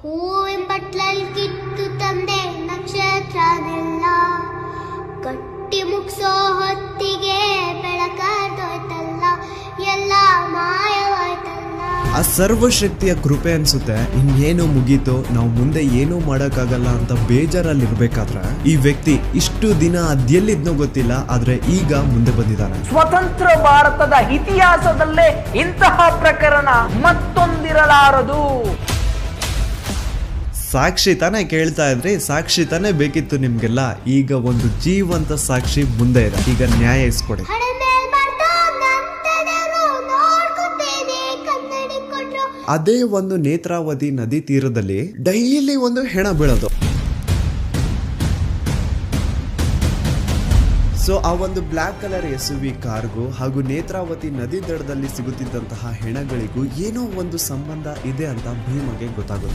ಹೂವಿನ ಬಟ್ಲಲ್ಲಿ ಕಿತ್ತು ತಂದೆ ನಕ್ಷತ್ರನೆಲ್ಲ, ಕಟ್ಟಿ ಮುಗ್ಸೋ ಹೊತ್ತಿಗೆ ಬೆಳಕಾದೋಯ್ತಲ್ಲ, ಎಲ್ಲ ಮಾಯವಾಯ್ತಲ್ಲ. ಆ ಸರ್ವಶಕ್ತಿಯ ಕೃಪೆ ಅನ್ಸುತ್ತೆ ಇನ್ನೇನು ಮುಗೀತು, ನಾವು ಮುಂದೆ ಏನೂ ಮಾಡೋಕ್ಕಾಗಲ್ಲ ಅಂತ ಬೇಜಾರಲ್ಲಿರ್ಬೇಕಾದ್ರೆ ಈ ವ್ಯಕ್ತಿ ಇಷ್ಟು ದಿನ ಅದೆಲ್ಲಿದ್ನೋ ಗೊತ್ತಿಲ್ಲ, ಆದ್ರೆ ಈಗ ಮುಂದೆ ಬಂದಿದ್ದಾನೆ. ಸ್ವತಂತ್ರ ಭಾರತದ ಇತಿಹಾಸದಲ್ಲೇ ಇಂತಹ ಪ್ರಕರಣ ಮತ್ತೊಂದಿರಲಾರದು. ಸಾಕ್ಷಿ ತಾನೇ ಕೇಳ್ತಾ ಇದ್ರಿ, ಸಾಕ್ಷಿ ತಾನೇ ಬೇಕಿತ್ತು ನಿಮ್ಗೆಲ್ಲ. ಈಗ ಒಂದು ಜೀವಂತ ಸಾಕ್ಷಿ ಮುಂದೆ ಇದೆ, ಈಗ ನ್ಯಾಯ ಇಸ್ಕೊಡಿ. ಅದೇ ಒಂದು ನೇತ್ರಾವತಿ ನದಿ ತೀರದಲ್ಲಿ ಡೈಲಿ ಒಂದು ಹೆಣ ಬೀಳೋದು. ಸೊ ಆ ಒಂದು ಬ್ಲಾಕ್ ಕಲರ್ SUV ಕಾರ್ಗೂ ಹಾಗೂ ನೇತ್ರಾವತಿ ನದಿ ದಡದಲ್ಲಿ ಸಿಗುತ್ತಿದ್ದಂತಹ ಹೆಣಗಳಿಗೂ ಏನೋ ಒಂದು ಸಂಬಂಧ ಇದೆ ಅಂತ ಭೀಮಗೆ ಗೊತ್ತಾಗುತ್ತೆ.